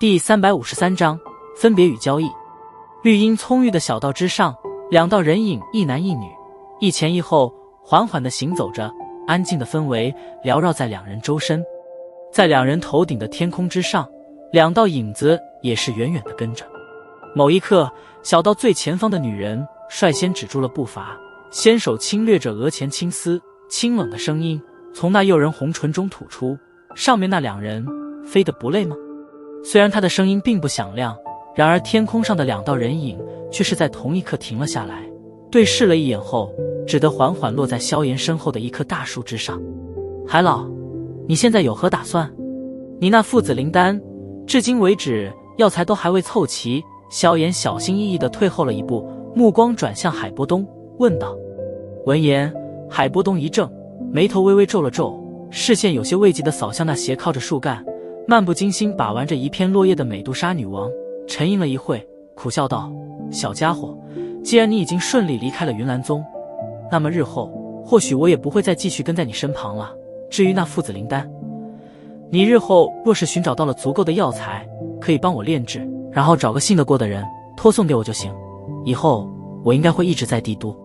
第353章分别与交易。绿荫葱郁的小道之上，两道人影，一男一女，一前一后，缓缓地行走着，安静的氛围缭绕在两人周身。在两人头顶的天空之上，两道影子也是远远地跟着。某一刻，小道最前方的女人率先止住了步伐，纤手轻掠着额前青丝，清冷的声音从那诱人红唇中吐出：上面那两人飞得不累吗？虽然他的声音并不响亮，然而天空上的两道人影却是在同一刻停了下来，对视了一眼后，只得缓缓落在萧炎身后的一棵大树之上。海老，你现在有何打算？你那父子灵丹，至今为止药材都还未凑齐。萧炎小心翼翼地退后了一步，目光转向海波东，问道。闻言，海波东一怔，眉头微微皱了皱，视线有些慰藉地扫向那斜靠着树干，漫不经心把玩着一片落叶的美杜莎女王，沉吟了一会，苦笑道：小家伙，既然你已经顺利离开了云岚宗，那么日后或许我也不会再继续跟在你身旁了。至于那父子灵丹，你日后若是寻找到了足够的药材，可以帮我炼制，然后找个信得过的人托送给我就行。以后我应该会一直在帝都。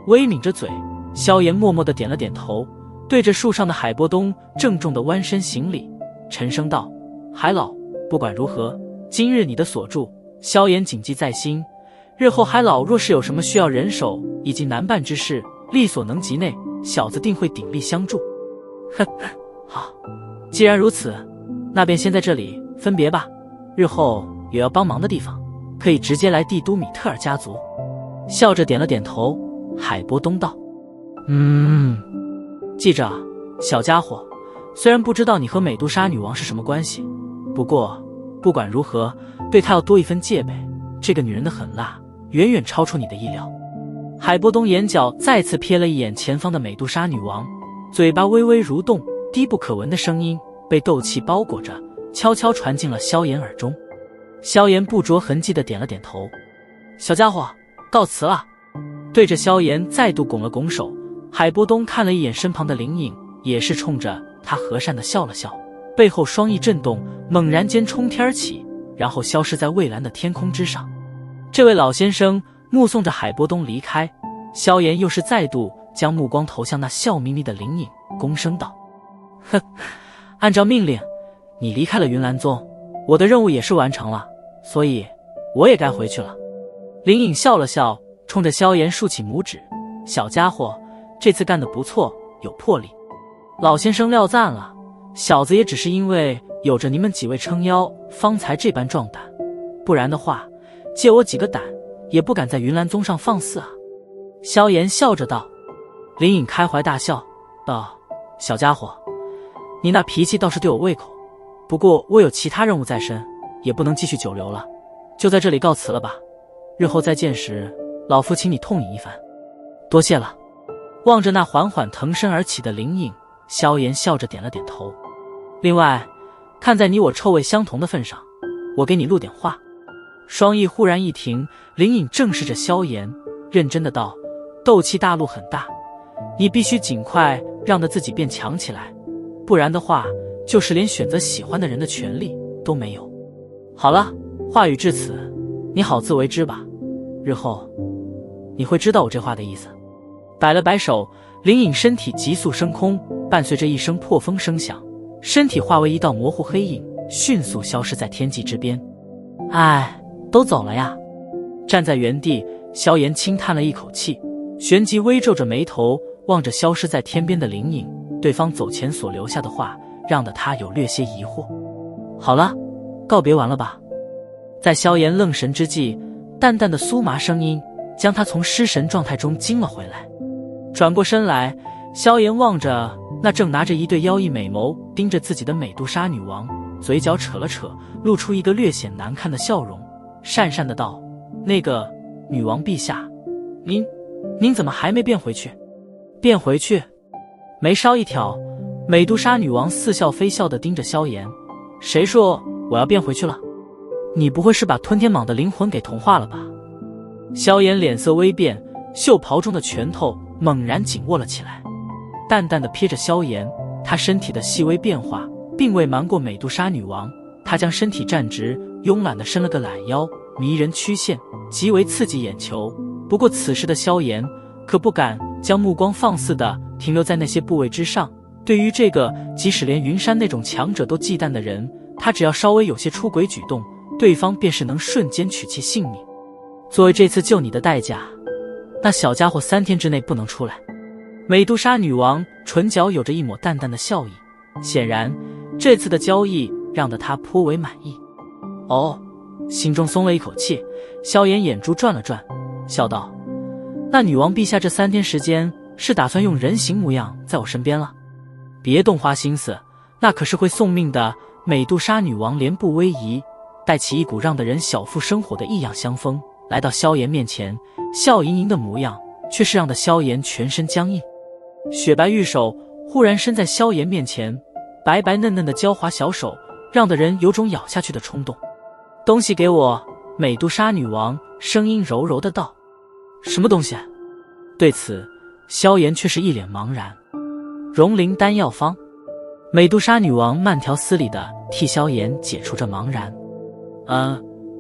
微抿着嘴，萧炎默默地点了点头，对着树上的海波东郑重地弯身行礼，沉声道：海老，不管如何，今日你的所助，萧炎谨记在心。日后海老若是有什么需要人手以及难办之事，力所能及内，小子定会鼎力相助。哼，好，既然如此，那便先在这里分别吧。日后有要帮忙的地方，可以直接来帝都米特尔家族。笑着点了点头，海波东道：记着，小家伙，虽然不知道你和美杜莎女王是什么关系，不过不管如何，对她要多一分戒备。这个女人的狠辣远远超出你的意料。海波东眼角再次瞥了一眼前方的美杜莎女王，嘴巴微微蠕动，低不可闻的声音被斗气包裹着，悄悄传进了萧炎耳中。萧炎不着痕迹地点了点头：小家伙，告辞了。对着萧炎再度拱了拱手，海波东看了一眼身旁的灵影，也是冲着他和善地笑了笑，背后双翼震动，猛然间冲天而起，然后消失在蔚蓝的天空之上。这位老先生目送着海波东离开，萧炎又是再度将目光投向那笑眯眯的灵影，躬声道：哼，按照命令，你离开了云岚宗，我的任务也是完成了，所以我也该回去了。灵影笑了笑，冲着萧炎竖起拇指：小家伙，这次干得不错，有魄力。老先生料赞了，小子也只是因为有着你们几位撑腰，方才这般壮胆，不然的话，借我几个胆，也不敢在云岚宗上放肆啊。萧炎笑着道。灵影开怀大笑道：小家伙，你那脾气倒是对我胃口，不过我有其他任务在身，也不能继续久留了，就在这里告辞了吧。日后再见时，老夫请你痛饮一番。多谢了。望着那缓缓腾身而起的灵影，萧炎笑着点了点头。另外，看在你我臭味相同的份上，我给你录点话。双翼忽然一停，灵影正视着萧炎，认真的道：斗气大陆很大，你必须尽快让得自己变强起来，不然的话，就是连选择喜欢的人的权利都没有。好了，话语至此，你好自为之吧。日后你会知道我这话的意思。摆了摆手，灵影身体急速升空，伴随着一声破风声响，身体化为一道模糊黑影，迅速消失在天际之边。哎，都走了呀。站在原地，萧炎轻叹了一口气，旋即微皱着眉头，望着消失在天边的灵影，对方走前所留下的话让得他有略些疑惑。好了，告别完了吧。在萧炎愣神之际，淡淡的酥麻声音将他从失神状态中惊了回来。转过身来，萧炎望着那正拿着一对妖异美眸盯着自己的美杜莎女王，嘴角扯了扯，露出一个略显难看的笑容，讪讪的道：那个女王陛下，您怎么还没变回去？变回去？眉梢一挑，美杜莎女王似笑非笑的盯着萧炎：谁说我要变回去了？你不会是把吞天蟒的灵魂给同化了吧？萧炎脸色微变，袖袍中的拳头猛然紧握了起来，淡淡的瞥着萧炎，他身体的细微变化并未瞒过美杜莎女王，他将身体站直，慵懒地伸了个懒腰，迷人曲线，极为刺激眼球。不过此时的萧炎可不敢将目光放肆地停留在那些部位之上。对于这个即使连云山那种强者都忌惮的人，他只要稍微有些出轨举动，对方便是能瞬间取其性命。作为这次救你的代价，那小家伙3天之内不能出来。美杜莎女王唇角有着一抹淡淡的笑意，显然这次的交易让得她颇为满意。哦，心中松了一口气，萧炎眼珠转了转，笑道：那女王陛下这3天时间是打算用人形模样在我身边了？别动花心思，那可是会送命的。美杜莎女王连步逶移，带起一股让得人小腹生火的异样香风，来到萧炎面前，笑盈盈的模样却是让得萧炎全身僵硬。雪白玉手忽然伸在萧炎面前，白白嫩嫩的娇滑小手让得人有种咬下去的冲动。东西给我！美杜莎女王声音柔柔的道。什么东西？对此萧炎却是一脸茫然。融灵丹药方。美杜莎女王慢条斯理地替萧炎解除着茫然。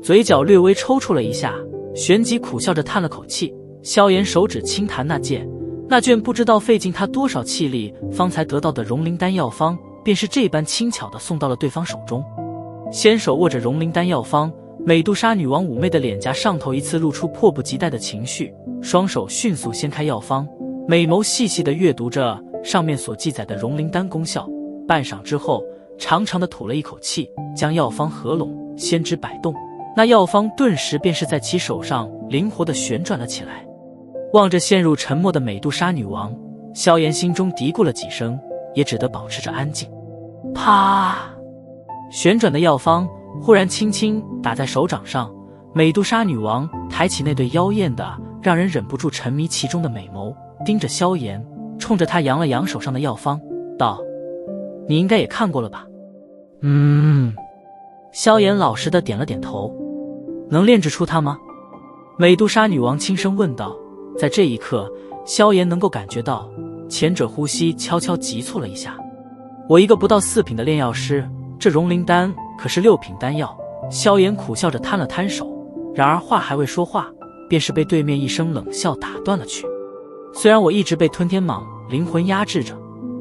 嘴角略微抽搐了一下，旋即苦笑着叹了口气。萧炎手指轻弹那卷不知道费尽他多少气力方才得到的融灵丹药方，便是这般轻巧地送到了对方手中。先手握着融灵丹药方，美杜莎女王妩媚的脸颊上头一次露出迫不及待的情绪，双手迅速掀开药方，美眸细细地阅读着上面所记载的融灵丹功效。半晌之后，长长的吐了一口气，将药方合拢，先指摆动，那药方顿时便是在其手上灵活地旋转了起来。望着陷入沉默的美杜莎女王，萧炎心中嘀咕了几声，也只得保持着安静。啪！旋转的药方忽然轻轻打在手掌上，美杜莎女王抬起那对妖艳的让人忍不住沉迷其中的美眸，盯着萧炎，冲着他扬了扬手上的药方，道：你应该也看过了吧？萧炎老实的点了点头。能炼制出它吗？美杜莎女王轻声问道。在这一刻，萧炎能够感觉到前者呼吸悄悄急促了一下。我一个不到4品的炼药师，这融灵丹可是6品丹药。萧炎苦笑着摊了摊手，然而话还未说话，便是被对面一声冷笑打断了去。虽然我一直被吞天蟒灵魂压制着，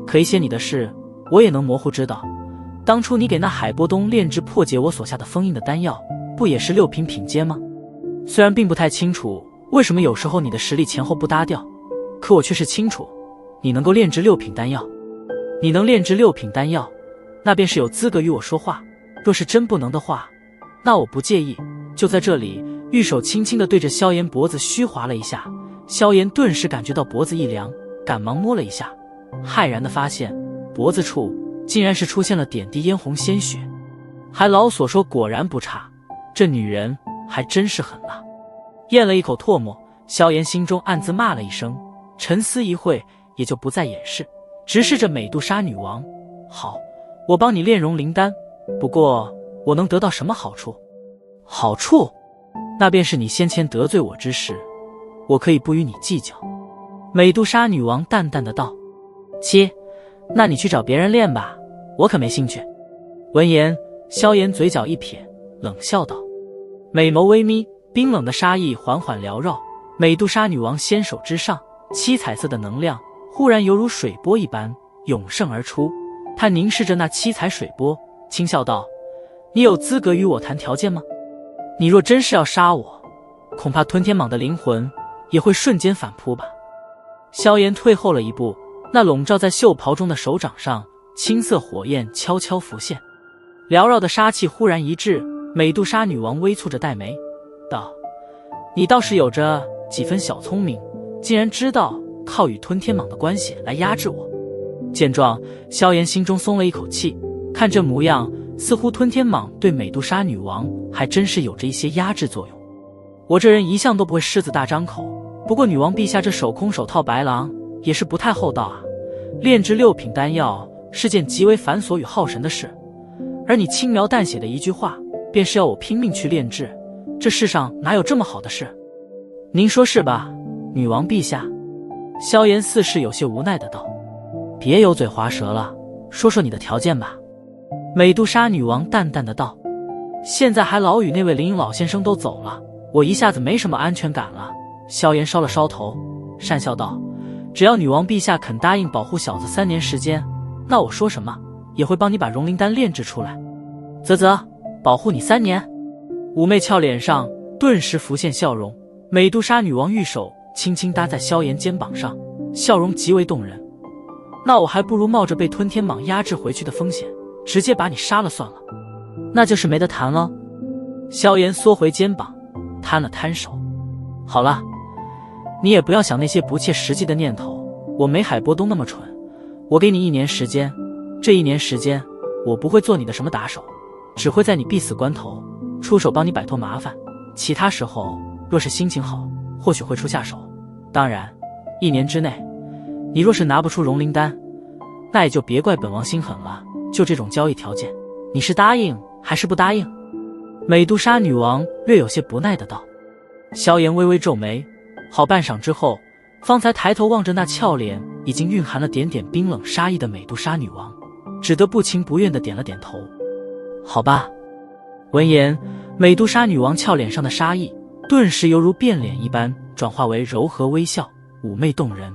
可一些你的事我也能模糊知道。当初你给那海波东炼制破解我所下的封印的丹药，不也是6品品阶吗？虽然并不太清楚为什么有时候你的实力前后不搭调，可我却是清楚，你能够炼制6品丹药。你能炼制6品丹药，那便是有资格与我说话。若是真不能的话，那我不介意。就在这里，玉手轻轻地对着萧炎脖子虚划了一下，萧炎顿时感觉到脖子一凉，赶忙摸了一下，骇然地发现脖子处竟然是出现了点滴嫣红鲜血。还老所说果然不差，这女人还真是狠辣。咽了一口唾沫，萧炎心中暗自骂了一声，沉思一会，也就不再掩饰，直视着美杜莎女王。好，我帮你炼融灵丹，不过我能得到什么好处？好处？那便是你先前得罪我之事，我可以不与你计较。美杜莎女王淡淡的道。切，那你去找别人练吧，我可没兴趣。闻言，萧炎嘴角一撇，冷笑道。美眸微眯，冰冷的杀意缓缓缭绕。美杜莎女王纤手之上，七彩色的能量忽然犹如水波一般涌盛而出。她凝视着那七彩水波，轻笑道：你有资格与我谈条件吗？你若真是要杀我，恐怕吞天蟒的灵魂也会瞬间反扑吧。萧炎退后了一步，那笼罩在袖袍中的手掌上，青色火焰悄悄浮现，缭绕的杀气忽然一滞。美杜莎女王微蹙着黛眉道：你倒是有着几分小聪明，竟然知道靠与吞天蟒的关系来压制我。见状，萧炎心中松了一口气，看这模样，似乎吞天蟒对美杜莎女王还真是有着一些压制作用。我这人一向都不会狮子大张口，不过女王陛下这手空手套白狼也是不太厚道啊。炼制6品丹药是件极为繁琐与耗神的事，而你轻描淡写的一句话，便是要我拼命去炼制，这世上哪有这么好的事？您说是吧，女王陛下？萧炎似是有些无奈的道。别油嘴滑舌了，说说你的条件吧。美杜莎女王淡淡的道。现在还老与那位林荫老先生都走了，我一下子没什么安全感了。萧炎烧了烧头，讪笑道，只要女王陛下肯答应保护小子3年时间，那我说什么也会帮你把融灵丹炼制出来。啧，保护你3年？妩媚俏脸上顿时浮现笑容，美杜莎女王玉手轻轻搭在萧炎肩膀上，笑容极为动人。那我还不如冒着被吞天蟒压制回去的风险，直接把你杀了算了。那就是没得谈了。萧炎缩回肩膀，摊了摊手。好了，你也不要想那些不切实际的念头，我没海波东那么蠢。我给你1年时间，这1年时间，我不会做你的什么打手，只会在你必死关头出手帮你摆脱麻烦。其他时候，若是心情好，或许会出下手。当然，1年之内，你若是拿不出融灵丹，那也就别怪本王心狠了。就这种交易条件，你是答应还是不答应？美杜莎女王略有些不耐的道。萧炎微微皱眉，好半晌之后，方才抬头望着那俏脸已经蕴含了点点冰冷杀意的美杜莎女王，只得不情不愿的点了点头。好吧。闻言，美杜莎女王俏脸上的杀意顿时犹如变脸一般，转化为柔和微笑，妩媚动人。